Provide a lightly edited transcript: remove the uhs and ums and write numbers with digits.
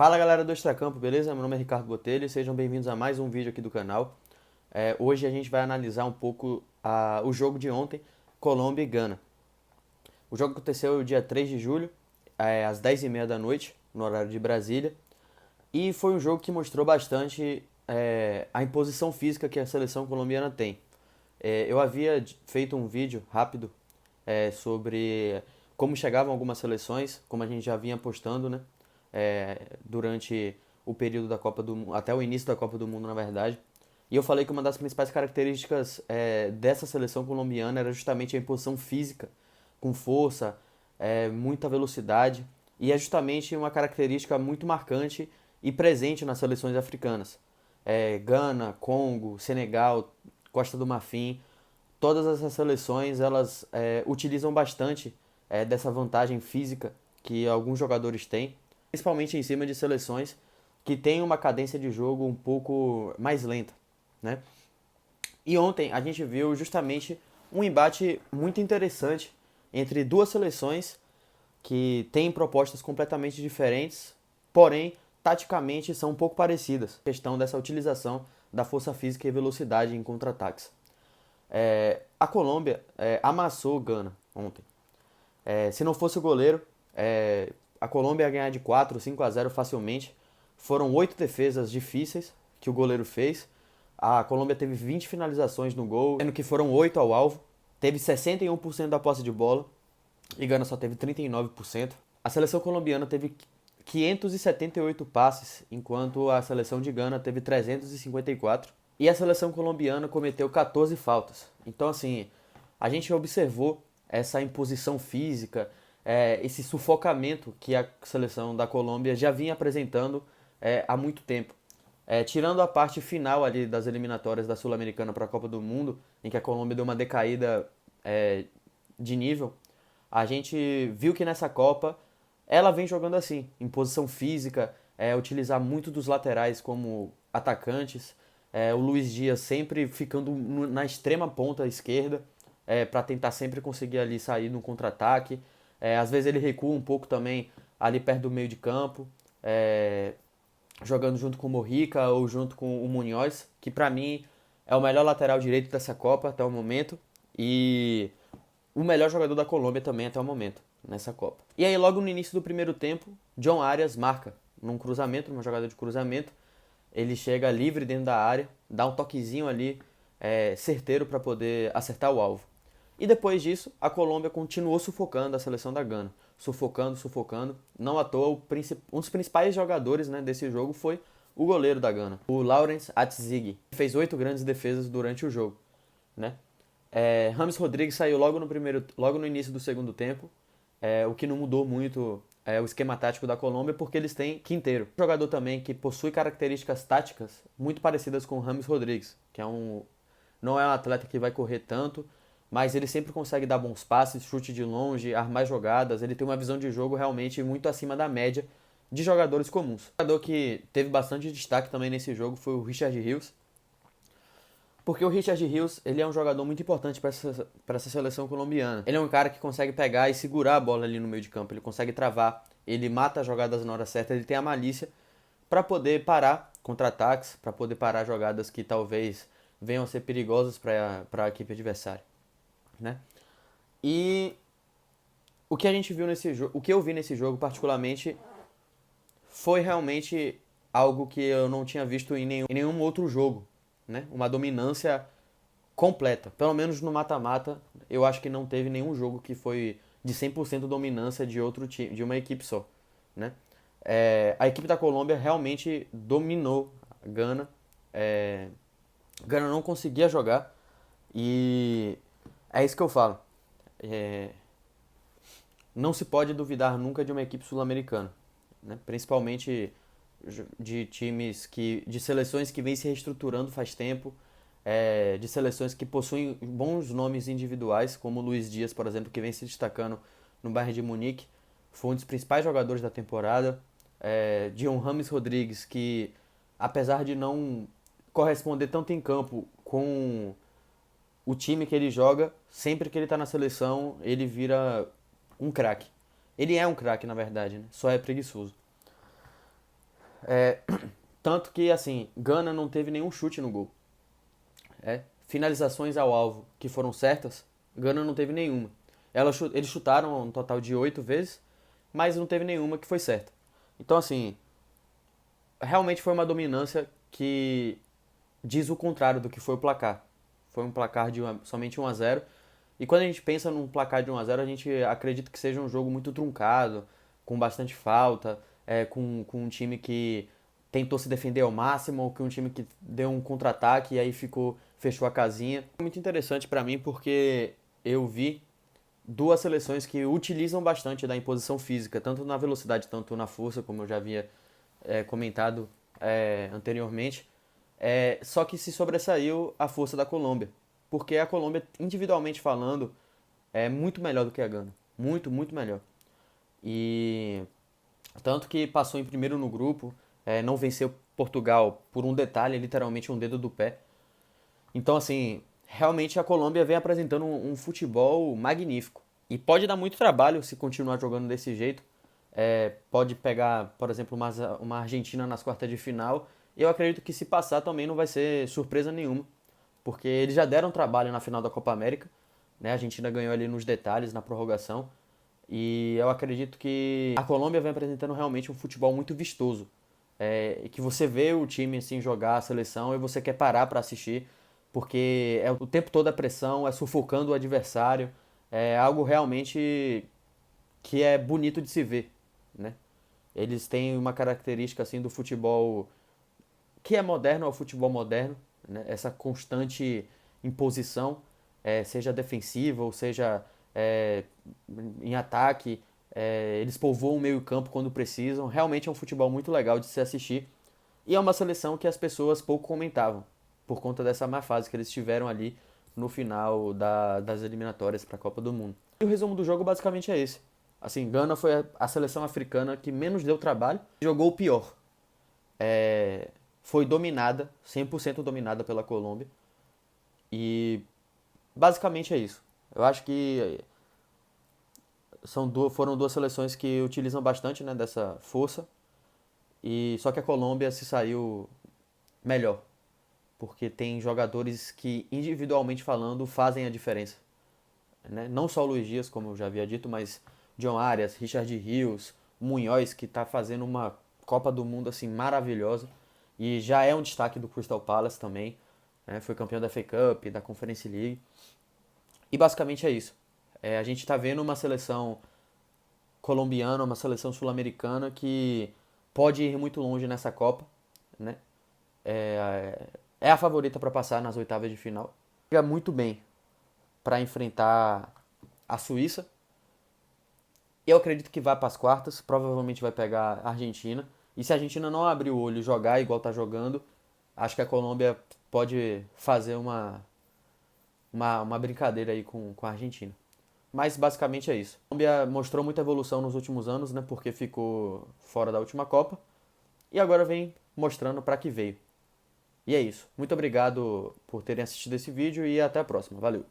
Fala galera do Extracampo, beleza? Meu nome é Ricardo Botelho e sejam bem-vindos a mais um vídeo aqui do canal. Hoje a gente vai analisar um pouco o jogo de ontem, Colômbia e Gana. O jogo aconteceu dia 3 de julho, às 10h30 da noite, no horário de Brasília. E foi um jogo que mostrou bastante a imposição física que a seleção colombiana tem. Eu havia feito um vídeo rápido sobre como chegavam algumas seleções, como a gente já vinha postando, né? Durante o período da Copa do Mundo, até o início da Copa do Mundo, na verdade. E eu falei que uma das principais características dessa seleção colombiana era justamente a imposição física, com força, muita velocidade, e é justamente uma característica muito marcante e presente nas seleções africanas. Gana, Congo, Senegal, Costa do Marfim, todas essas seleções elas utilizam bastante dessa vantagem física que alguns jogadores têm, principalmente em cima de seleções que têm uma cadência de jogo um pouco mais lenta, né? E ontem a gente viu justamente um embate muito interessante entre duas seleções que têm propostas completamente diferentes, porém, taticamente são um pouco parecidas. A questão dessa utilização da força física e velocidade em contra-ataques. A Colômbia amassou o Gana ontem. Se não fosse o goleiro, a Colômbia ia ganhar de 4, 5-0 facilmente. Foram 8 defesas difíceis que o goleiro fez. A Colômbia teve 20 finalizações no gol, sendo que foram 8 ao alvo. Teve 61% da posse de bola e Gana só teve 39%. A seleção colombiana teve 578 passes, enquanto a seleção de Gana teve 354. E a seleção colombiana cometeu 14 faltas. Então, assim, a gente observou essa imposição física, esse sufocamento que a seleção da Colômbia já vinha apresentando há muito tempo. Tirando a parte final ali das eliminatórias da Sul-Americana para a Copa do Mundo, em que a Colômbia deu uma decaída de nível, a gente viu que nessa Copa ela vem jogando assim, em posição física, utilizar muito dos laterais como atacantes, o Luiz Dias sempre ficando na extrema ponta esquerda, para tentar sempre conseguir ali sair no contra-ataque. Às vezes ele recua um pouco também ali perto do meio de campo, jogando junto com o Mojica ou junto com o Munhoz, que pra mim é o melhor lateral direito dessa Copa até o momento e o melhor jogador da Colômbia também até o momento nessa Copa. E aí logo no início do primeiro tempo, John Arias marca num cruzamento, numa jogada de cruzamento. Ele chega livre dentro da área, dá um toquezinho ali certeiro para poder acertar o alvo. E depois disso, a Colômbia continuou sufocando a seleção da Gana. Sufocando, sufocando. Não à toa, um dos principais jogadores, né, desse jogo foi o goleiro da Gana, o Lawrence Atzigi. Fez 8 grandes defesas durante o jogo, né? James Rodrigues saiu logo no início do segundo tempo, o que não mudou muito o esquema tático da Colômbia, porque eles têm Quinteiro, um jogador também que possui características táticas muito parecidas com o James Rodrigues, que não é um atleta que vai correr tanto, mas ele sempre consegue dar bons passes, chute de longe, armar jogadas. Ele tem uma visão de jogo realmente muito acima da média de jogadores comuns. Um jogador que teve bastante destaque também nesse jogo foi o Richard Rios, porque o Richard Rios, ele é um jogador muito importante para essa seleção colombiana. Ele é um cara que consegue pegar e segurar a bola ali no meio de campo, ele consegue travar, ele mata as jogadas na hora certa, ele tem a malícia para poder parar contra-ataques, para poder parar jogadas que talvez venham a ser perigosas para a equipe adversária, né? E o que a gente viu nesse jogo, o que eu vi nesse jogo particularmente foi realmente algo que eu não tinha visto em nenhum outro jogo, né? Uma dominância completa. Pelo menos no mata-mata, eu acho que não teve nenhum jogo que foi de 100% dominância de outro time, de uma equipe só, né? A equipe da Colômbia realmente dominou a Gana. Gana não conseguia jogar e é isso que eu falo. Não se pode duvidar nunca de uma equipe sul-americana, né? Principalmente de seleções que vêm se reestruturando faz tempo, de seleções que possuem bons nomes individuais, como o Luiz Dias, por exemplo, que vem se destacando no Bayern de Munique, foi um dos principais jogadores da temporada. John James Rodrigues, que apesar de não corresponder tanto em campo com o time que ele joga, sempre que ele está na seleção, ele vira um craque. Ele é um craque, na verdade, né? Só é preguiçoso. Tanto que, assim, Gana não teve nenhum chute no gol. Finalizações ao alvo que foram certas, Gana não teve nenhuma. Eles chutaram um total de 8 vezes, mas não teve nenhuma que foi certa. Então, assim, realmente foi uma dominância que diz o contrário do que foi o placar. Foi um placar de somente 1-0. E quando a gente pensa num placar de 1-0, a gente acredita que seja um jogo muito truncado, com bastante falta, com um time que tentou se defender ao máximo, ou com um time que deu um contra-ataque e aí fechou a casinha. É muito interessante para mim porque eu vi duas seleções que utilizam bastante da imposição física, tanto na velocidade, tanto na força, como eu já havia comentado anteriormente. Só que se sobressaiu a força da Colômbia, porque a Colômbia, individualmente falando, é muito melhor do que a Gana. Muito, muito melhor. E tanto que passou em primeiro no grupo, não venceu Portugal por um detalhe, literalmente um dedo do pé. Então, assim, realmente a Colômbia vem apresentando um futebol magnífico. E pode dar muito trabalho se continuar jogando desse jeito. Pode pegar, por exemplo, uma Argentina nas quartas de final. Eu acredito que se passar também não vai ser surpresa nenhuma. Porque eles já deram trabalho na final da Copa América. Né? A Argentina ganhou ali nos detalhes, na prorrogação. E eu acredito que a Colômbia vem apresentando realmente um futebol muito vistoso. Que você vê o time assim jogar a seleção e você quer parar para assistir, porque é o tempo todo a pressão, é sufocando o adversário, é algo realmente que é bonito de se ver, né? Eles têm uma característica assim do futebol que é moderno ao futebol moderno, né? Essa constante imposição, seja defensiva ou seja em ataque, eles povoam o meio-campo quando precisam. Realmente é um futebol muito legal de se assistir. E é uma seleção que as pessoas pouco comentavam, por conta dessa má fase que eles tiveram ali no final das eliminatórias para a Copa do Mundo. E o resumo do jogo basicamente é esse. Assim, Gana foi a seleção africana que menos deu trabalho, jogou o pior. Foi dominada, 100% dominada pela Colômbia. E basicamente é isso. Eu acho que foram duas seleções que utilizam bastante, né, dessa força. E só que a Colômbia se saiu melhor, porque tem jogadores que individualmente falando fazem a diferença, né? Não só o Luiz Dias, como eu já havia dito, mas John Arias, Richard Rios, Munhoz, que está fazendo uma Copa do Mundo assim maravilhosa e já é um destaque do Crystal Palace também, né? Foi campeão da FA Cup, da Conference League. E basicamente é isso. A gente está vendo uma seleção colombiana, uma seleção sul-americana que pode ir muito longe nessa Copa, né? É a favorita para passar nas oitavas de final. Chega muito bem para enfrentar a Suíça. Eu acredito que vai para as quartas, provavelmente vai pegar a Argentina. E se a Argentina não abrir o olho e jogar igual tá jogando, acho que a Colômbia pode fazer uma brincadeira aí com a Argentina. Mas basicamente é isso. A Colômbia mostrou muita evolução nos últimos anos, né? Porque ficou fora da última Copa. E agora vem mostrando para que veio. E é isso. Muito obrigado por terem assistido esse vídeo e até a próxima. Valeu!